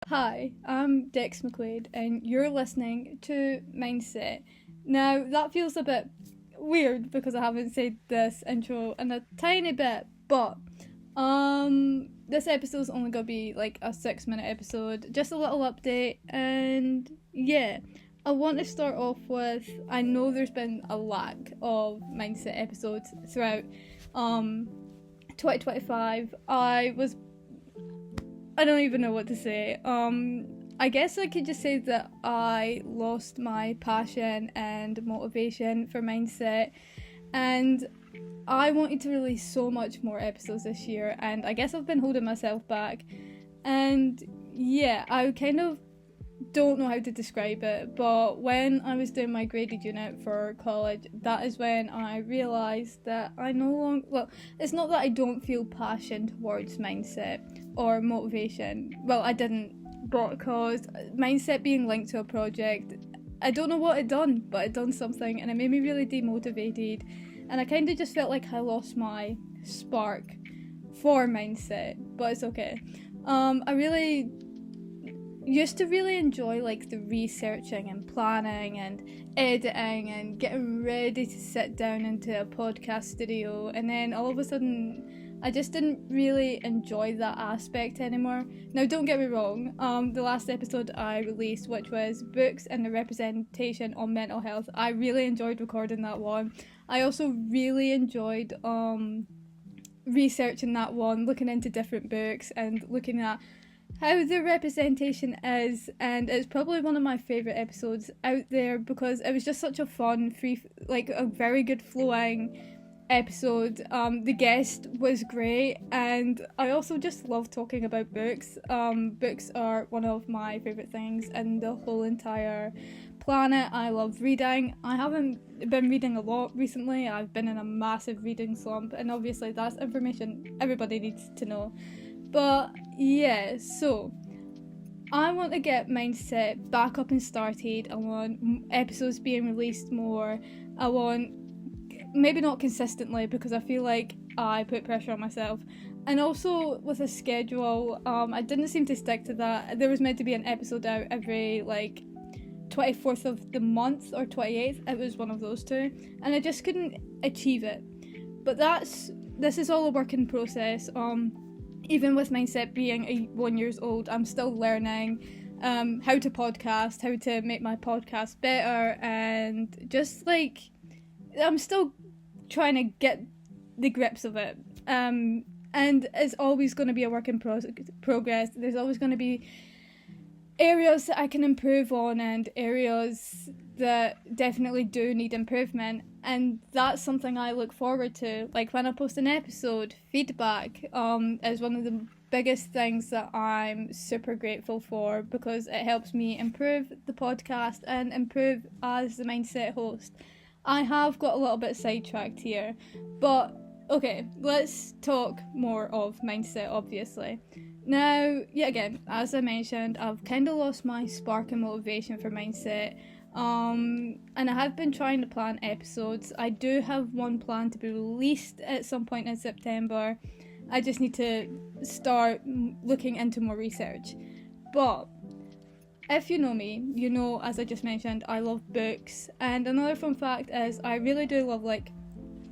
Hi, I'm Dex McQuaid, and you're listening to Mindset. Now, that feels a bit weird because I haven't said this intro in a tiny bit, but this episode's only gonna be like a 6-minute episode, just a little update, and yeah. I want to start off with, I know there's been a lack of Mindset episodes throughout 2025. I don't even know what to say. I guess I could just say that I lost my passion and motivation for Mindset, and I wanted to release so much more episodes this year, and I guess I've been holding myself back. And yeah, I kind of don't know how to describe it, but when I was doing my graded unit for college, that is when I realised that I no longer, well, it's not that I don't feel passion towards Mindset or motivation. Well, I didn't, but because Mindset being linked to a project, I don't know what it done, but it done something, and it made me really demotivated, and I kind of just felt like I lost my spark for Mindset, but it's okay. I really used to really enjoy like the researching and planning and editing and getting ready to sit down into a podcast studio, and then all of a sudden I just didn't really enjoy that aspect anymore. Now, don't get me wrong, the last episode I released, which was books and the representation on mental health, I really enjoyed recording that one. I also really enjoyed researching that one, looking into different books and looking at how the representation is, and it's probably one of my favourite episodes out there because it was just such a fun, like a very good flowing episode. The guest was great, and I also just love talking about books. Books are one of my favourite things in the whole entire planet. I love reading. I haven't been reading a lot recently. I've been in a massive reading slump, and obviously that's information everybody needs to know. But yeah, so I want to get Mindset back up and started. I want episodes being released more. I want, maybe not consistently because I feel like I put pressure on myself. And also with a schedule, I didn't seem to stick to that. There was meant to be an episode out every like 24th of the month or 28th. It was one of those two, and I just couldn't achieve it. But this is all a work in process. Even with Mindset being 1 year old, I'm still learning how to podcast, how to make my podcast better, and just like I'm still trying to get the grips of it. And it's always going to be a work in progress. There's always going to be areas that I can improve on and areas that definitely do need improvement, and that's something I look forward to. Like when I post an episode, feedback is one of the biggest things that I'm super grateful for because it helps me improve the podcast and improve as the Mindset host. I have got a little bit sidetracked here, but okay, let's talk more of Mindset, obviously. Now, yet again, as I mentioned, I've kind of lost my spark and motivation for Mindset, and I have been trying to plan episodes. I do have one planned to be released at some point in September. I just need to start looking into more research. But if you know me, you know, as I just mentioned, I love books, and another fun fact is I really do love like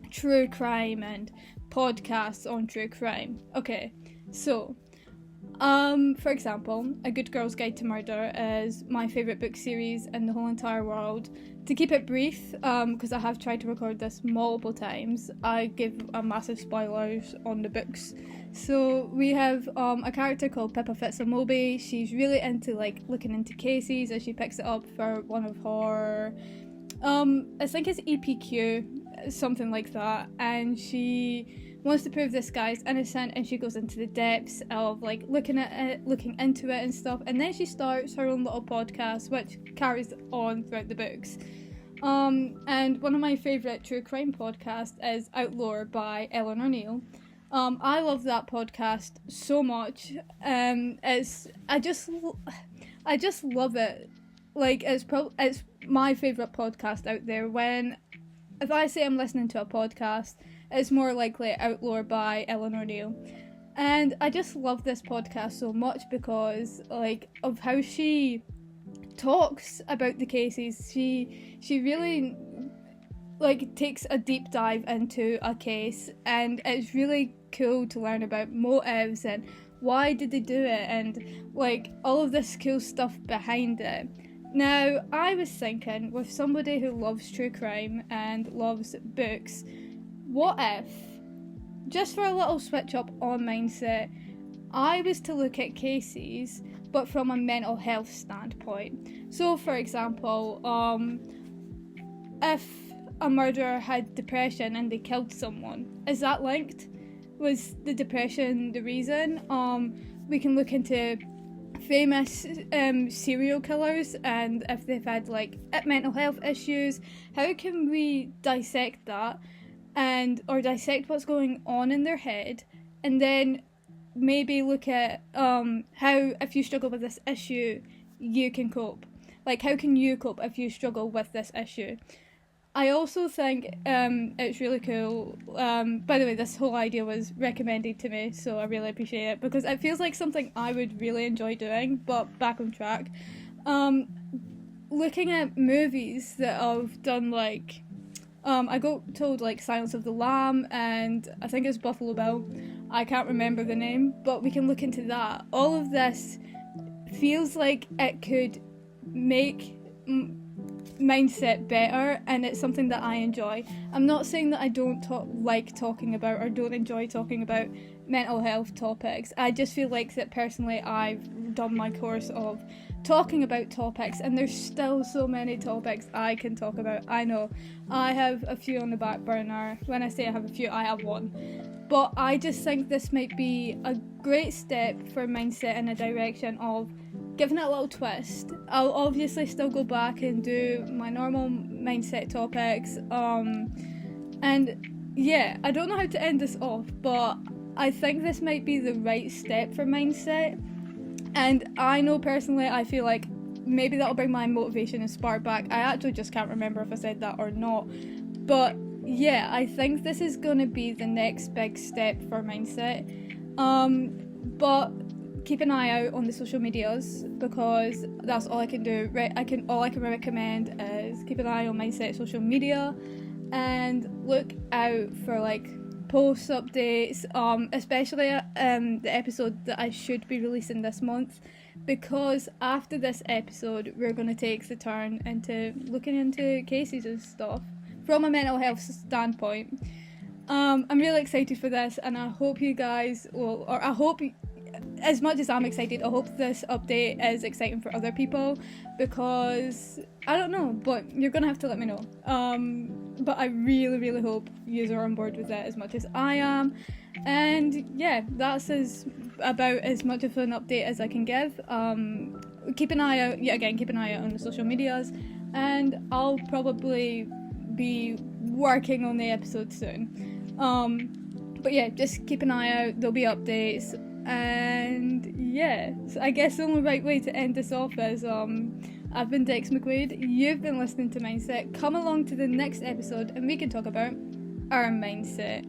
true crime and podcasts on true crime. Okay, so for example, A Good Girl's Guide to Murder is my favourite book series in the whole entire world. To keep it brief, because I have tried to record this multiple times, I give a massive spoilers on the books. So we have a character called Pippa Fitzamobi. She's really into like looking into cases as she picks it up for one of her, I think it's EPQ, something like that, and she wants to prove this guy's innocent, and she goes into the depths of like looking at it, looking into it and stuff, and then she starts her own little podcast which carries on throughout the books. And one of my favourite true crime podcasts is Outlaw by Eleanor Neale. I love that podcast so much. I just love it. Like it's my favourite podcast out there. If I say I'm listening to a podcast, it's more likely Outlaw by Eleanor Neale. And I just love this podcast so much because, like, of how she talks about the cases. She really, like, takes a deep dive into a case, and it's really cool to learn about motives and why did they do it, and, like, all of this cool stuff behind it. Now, I was thinking, with somebody who loves true crime and loves books, what if, just for a little switch up on mindset, I was to look at cases but from a mental health standpoint? So, for example, if a murderer had depression and they killed someone, is that linked? Was the depression the reason? We can look into famous serial killers, and if they've had, like, mental health issues, how can we dissect that, or dissect what's going on in their head, and then maybe look at how, if you struggle with this issue, you can cope. Like, how can you cope if you struggle with this issue? I also think it's really cool. By the way, this whole idea was recommended to me, so I really appreciate it, because it feels like something I would really enjoy doing. But back on track, looking at movies that have done, like, I got told, like, Silence of the Lamb, and I think it's Buffalo Bill. I can't remember the name, but we can look into that. All of this feels like it could make mindset better, and it's something that I enjoy. I'm not saying that I don't like talking about or don't enjoy talking about mental health topics. I just feel like that personally I've done my course of talking about topics, and there's still so many topics I can talk about. I know I have a few on the back burner. When I say I have a few, I have one. But I just think this might be a great step for mindset in a direction of giving it a little twist. I'll obviously still go back and do my normal mindset topics. And yeah, I don't know how to end this off, but I think this might be the right step for mindset. And I know personally, I feel like maybe that'll bring my motivation and spark back. I actually just can't remember if I said that or not. But yeah, I think this is going to be the next big step for mindset. But keep an eye out on the social medias, because that's all I can do. All I can recommend is keep an eye on Mindset social media and look out for, like, post updates, especially the episode that I should be releasing this month, because after this episode we're going to take the turn into looking into cases and stuff from a mental health standpoint. I'm really excited for this, and I hope you guys will, or I hope, as much as I'm excited, I hope this update is exciting for other people, because I don't know, but you're gonna have to let me know. But I really, really hope you are on board with it as much as I am. And yeah, that's about as much of an update as I can give. Keep an eye out, keep an eye out on the social medias, and I'll probably be working on the episode soon. But yeah, just keep an eye out, there'll be updates. And yeah, so I guess the only right way to end this off is I've been Dex McQuaid, you've been listening to Mindset. Come along to the next episode and we can talk about our mindset.